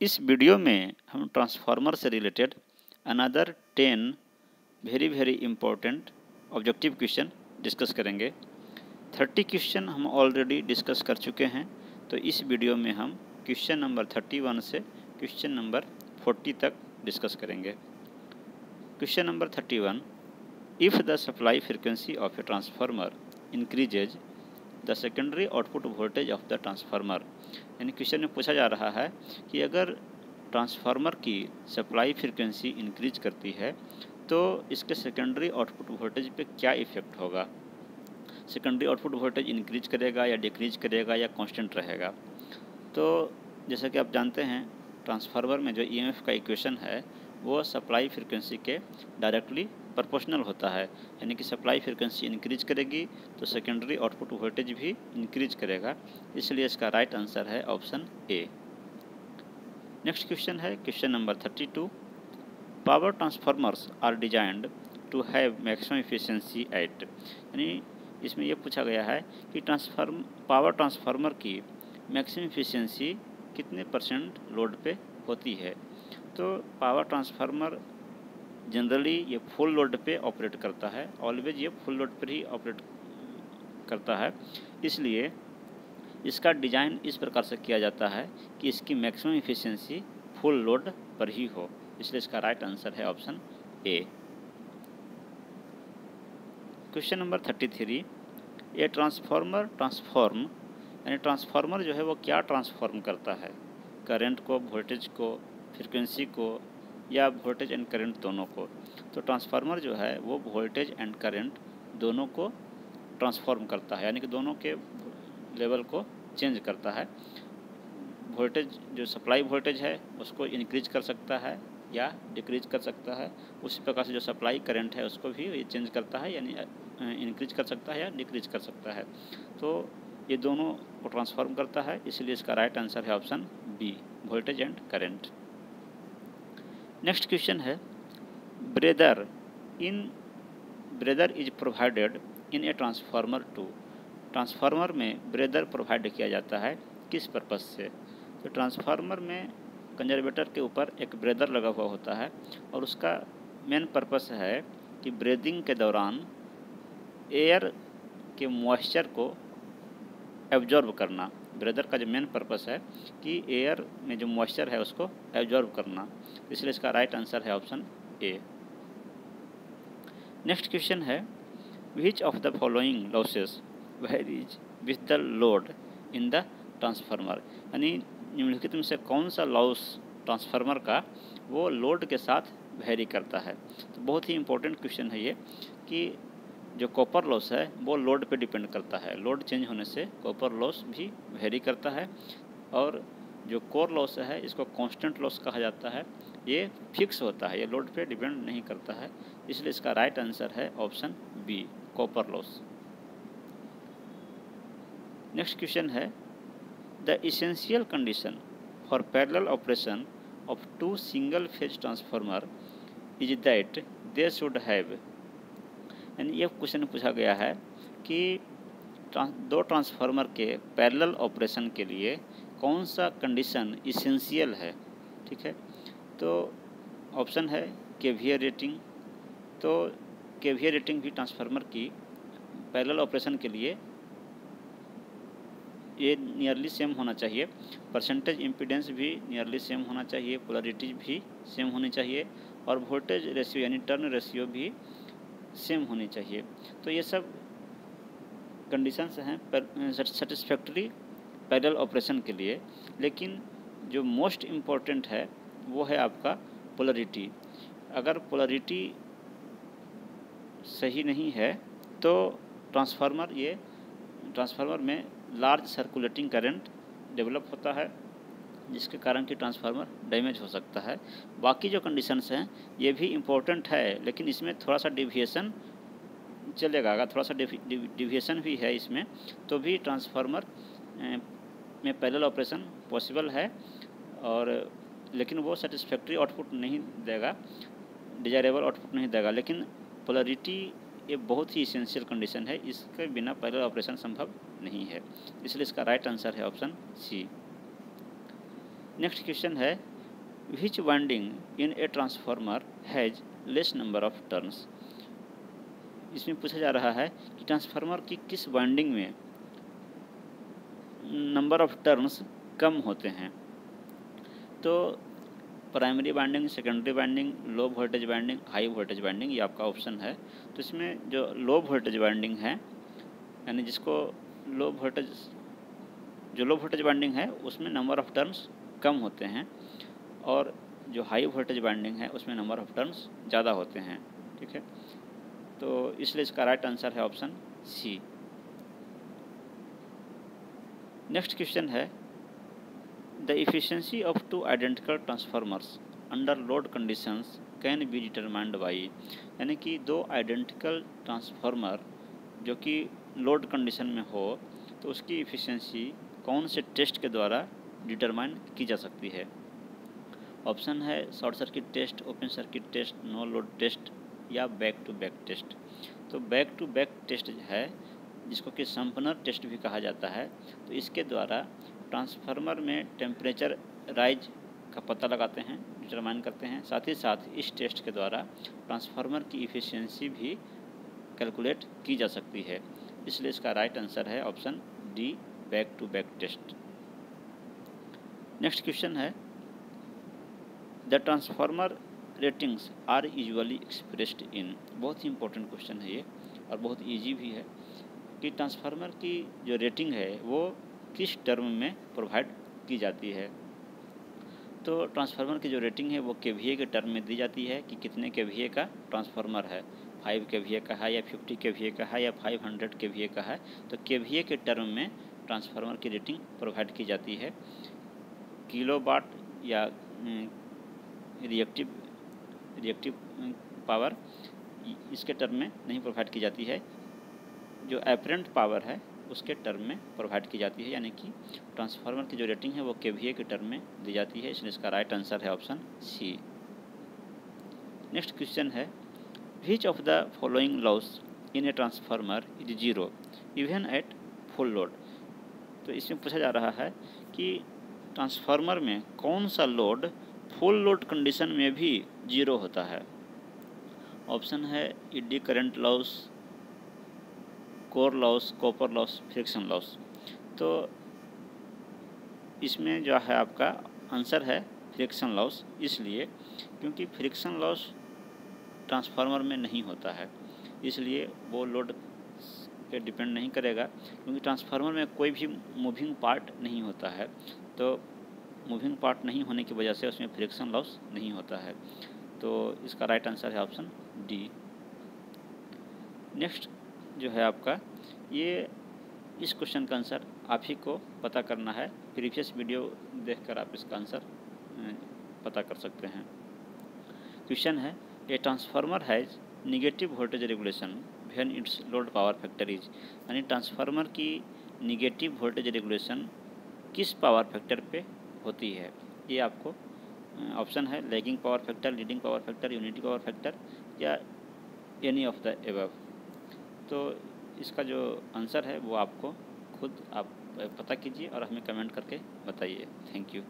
इस वीडियो में हम ट्रांसफार्मर से related another 10 very important objective question discuss करेंगे। 30 क्वेश्चन हम ऑलरेडी डिस्कस कर चुके हैं, तो इस वीडियो में हम क्वेश्चन नंबर 31 से क्वेश्चन नंबर 40 तक डिस्कस करेंगे। Question number 31, if the supply frequency of a transformer increases the secondary output voltage of the transformer. यानी क्वेश्चन में पूछा जा रहा है कि अगर ट्रांसफार्मर की सप्लाई फ्रीक्वेंसी इंक्रीज करती है तो इसके सेकेंडरी आउटपुट वोल्टेज पे क्या इफ़ेक्ट होगा। सेकेंडरी आउटपुट वोल्टेज इंक्रीज करेगा या डिक्रीज करेगा या कांस्टेंट रहेगा। तो जैसा कि आप जानते हैं, ट्रांसफार्मर में जो ईएमएफ का इक्वेशन है वो सप्लाई फ्रीक्वेंसी के डायरेक्टली प्रोपोर्शनल होता है। यानी कि सप्लाई फ्रीक्वेंसी इंक्रीज करेगी तो सेकेंडरी आउटपुट वोल्टेज भी इंक्रीज करेगा, इसलिए इसका राइट आंसर है ऑप्शन ए। नेक्स्ट क्वेश्चन है question number 32, power transformers are designed to have maximum efficiency at. यानी इसमें यह पूछा गया है कि पावर ट्रांसफार्मर की मैक्सिमम एफिशिएंसी कितने परसेंट लोड पे होती है। तो पावर ट्रांसफार्मर जनरली ये फुल लोड पे ऑपरेट करता है, ऑलवेज ये फुल लोड पर ही ऑपरेट करता है, इसलिए इसका डिज़ाइन इस प्रकार से किया जाता है कि इसकी मैक्सिमम एफिशिएंसी फुल लोड पर ही हो, इसलिए इसका राइट आंसर है option A. Question number 33, a transformer transform, यानी ट्रांसफार्मर जो है वो क्या ट्रांसफॉर्म करता है, करंट को, वोल्टेज को, फ्रीक्वेंसी को या वोल्टेज एंड करंट दोनों को। तो ट्रांसफार्मर जो है वो वोल्टेज एंड करंट दोनों को ट्रांसफॉर्म करता है, यानी कि दोनों के लेवल को चेंज करता है। वोल्टेज जो सप्लाई वोल्टेज है उसको इंक्रीज कर सकता है या डिक्रीज कर सकता है, उसी प्रकार से जो सप्लाई करंट है उसको भी ये चेंज करता है, यानी इंक्रीज कर सकता है या डिक्रीज कर सकता है। तो ये दोनों को ट्रांसफॉर्म करता है, इसलिए इसका राइट आंसर है option B, voltage and current. Next question है, breather is provided in a transformer to. Transformer में ब्रेदर प्रोवाइड किया जाता है किस पर्पज़ से। तो ट्रांसफार्मर में कंजर्वेटर के ऊपर एक ब्रेदर लगा हुआ होता है और उसका मेन पर्पस है कि ब्रीदिंग के दौरान एयर के मॉइस्चर को एब्जॉर्ब करना। ब्रेदर का जो मेन पर्पस है कि एयर में जो मॉइस्चर है उसको एब्जॉर्ब करना, इसलिए इसका राइट आंसर है ऑप्शन ए। नेक्स्ट क्वेश्चन है, which of the following losses varies with the load in the transformer. यानी निम्नलिखित में से कौन सा लॉस ट्रांसफार्मर का वो लोड के साथ वेरी करता है। तो बहुत ही इंपॉर्टेंट क्वेश्चन है ये कि जो कॉपर लॉस है वो लोड पे डिपेंड करता है, लोड चेंज होने से कॉपर लॉस भी वेरी करता है, और जो कोर लॉस है इसको कांस्टेंट लॉस कहा जाता है, ये फिक्स होता है, ये लोड पे डिपेंड नहीं करता है, इसलिए इसका राइट आंसर है option B, copper loss. Next question है, the essential condition for parallel operation of two single phase transformer is that they should have. यानी ये क्वेश्चन पूछा गया है कि दो ट्रांसफार्मर के पैरेलल ऑपरेशन के लिए कौन सा कंडीशन इसेंशियल है। ठीक है, तो ऑप्शन है केवीए रेटिंग। तो केवीए रेटिंग भी ट्रांसफार्मर की पैरेलल ऑपरेशन के लिए ये नियरली सेम होना चाहिए, परसेंटेज इम्पीडेंस भी नियरली सेम होना चाहिए, पोलरिटीज भी सेम होनी चाहिए, और वोल्टेज रेशियो यानी टर्न रेशियो भी सेम होनी चाहिए। तो ये सब कंडीशंस हैं सेटिस्फैक्टरी पैरेलल ऑपरेशन के लिए, लेकिन जो मोस्ट इम्पॉर्टेंट है वो है आपका पोलरिटी। अगर पोलरिटी सही नहीं है तो ट्रांसफार्मर में लार्ज सर्कुलेटिंग करंट डेवलप होता है, जिसके कारण कि ट्रांसफार्मर डैमेज हो सकता है। बाकी जो कंडीशंस हैं ये भी इम्पोर्टेंट है, लेकिन इसमें थोड़ा सा डिविएशन चलेगा। अगर थोड़ा सा डिविएशन भी है इसमें तो भी ट्रांसफार्मर में पैरेलल ऑपरेशन पॉसिबल है, और लेकिन वो सेटिस्फैक्टरी आउटपुट नहीं देगा, डिजायरेबल आउटपुट नहीं देगा। लेकिन पोलरिटी ये बहुत ही इसेंशियल कंडीशन है, इसके बिना पैरेलल ऑपरेशन संभव नहीं है, इसलिए इसका राइट आंसर है ऑप्शन सी। नेक्स्ट क्वेश्चन है which winding in a transformer has less number of turns. इसमें पूछा जा रहा है कि ट्रांसफार्मर की किस वाइंडिंग में नंबर ऑफ टर्न्स कम होते हैं। तो primary winding, secondary winding, low voltage winding, high voltage winding, ये आपका ऑप्शन है। तो इसमें जो लो वोल्टेज वाइंडिंग है, यानी जिसको लो वोल्टेज वाइंडिंग है उसमें नंबर ऑफ टर्न्स कम होते हैं, और जो हाई वोल्टेज वाइंडिंग है उसमें नंबर ऑफ टर्न्स ज़्यादा होते हैं। ठीक है, तो इसलिए इसका राइट आंसर है ऑप्शन सी। नेक्स्ट क्वेश्चन है the efficiency of two identical transformers under load conditions can be determined by, यानी कि दो आइडेंटिकल ट्रांसफार्मर जो कि लोड कंडीशन में हो तो उसकी इफिशियंसी कौन से टेस्ट के द्वारा डिटरमाइन की जा सकती है। ऑप्शन है short circuit test, open circuit test, no load test या बैक टू बैक टेस्ट। तो बैक टू बैक टेस्ट है जिसको कि संपनर टेस्ट भी कहा जाता है। तो इसके द्वारा ट्रांसफार्मर में टेम्परेचर राइज का पता लगाते हैं, डिटरमाइन करते हैं। साथ ही साथ इस टेस्ट के द्वारा ट्रांसफार्मर की इफ़िशियंसी भी कैलकुलेट की जा सकती है। इसलिए इसका राइट आंसर है option D, back to back test. Next question है the transformer ratings are usually expressed in. बहुत ही इंपॉर्टेंट क्वेश्चन है ये और बहुत ईजी भी है कि ट्रांसफार्मर की जो रेटिंग है वो किस टर्म में प्रोवाइड की जाती है। तो ट्रांसफार्मर की जो रेटिंग है वो केवीए के टर्म में दी जाती है कि कितने केवीए का ट्रांसफार्मर है, 5 केवीए का है या 50 केवीए का है या 500 केवीए का है। तो केवीए के टर्म में ट्रांसफार्मर की रेटिंग प्रोवाइड की जाती है। किलोवाट या रिएक्टिव पावर इसके टर्म में नहीं प्रोवाइड की जाती है, जो एपरेंट पावर है उसके टर्म में प्रोवाइड की जाती है। यानी कि ट्रांसफार्मर की जो रेटिंग है वो केवीए के टर्म में दी जाती है। इसलिए इसका राइट आंसर है ऑप्शन सी। नेक्स्ट क्वेश्चन है which of the following loss in a transformer is zero even at full load. तो इसमें पूछा जा रहा है कि ट्रांसफार्मर में कौन सा लोड फुल लोड कंडीशन में भी जीरो होता है। ऑप्शन है eddy current loss, core loss, copper loss, friction loss. तो इसमें जो है आपका आंसर है फ्रिक्शन लॉस, इसलिए क्योंकि फ्रिक्शन लॉस ट्रांसफार्मर में नहीं होता है, इसलिए वो लोड पे डिपेंड नहीं करेगा। क्योंकि ट्रांसफार्मर में कोई भी मूविंग पार्ट नहीं होता है, तो मूविंग पार्ट नहीं होने की वजह से उसमें फ्रिक्शन लॉस नहीं होता है। तो इसका राइट आंसर है ऑप्शन डी। नेक्स्ट जो है आपका ये इस क्वेश्चन का आंसर आप ही को पता करना है। प्रीवियस वीडियो देखकर आप इसका आंसर पता कर सकते हैं। क्वेश्चन है a transformer has negative voltage regulation when its load power factor is, यानी ट्रांसफार्मर की निगेटिव वोल्टेज रेगुलेशन किस पावर फैक्टर पे होती है। ये आपको ऑप्शन है lagging power factor, leading power factor, unity power factor या एनी ऑफ द एबव। तो इसका जो आंसर है वो आपको खुद आप पता कीजिए और हमें कमेंट करके बताइए। Thank you.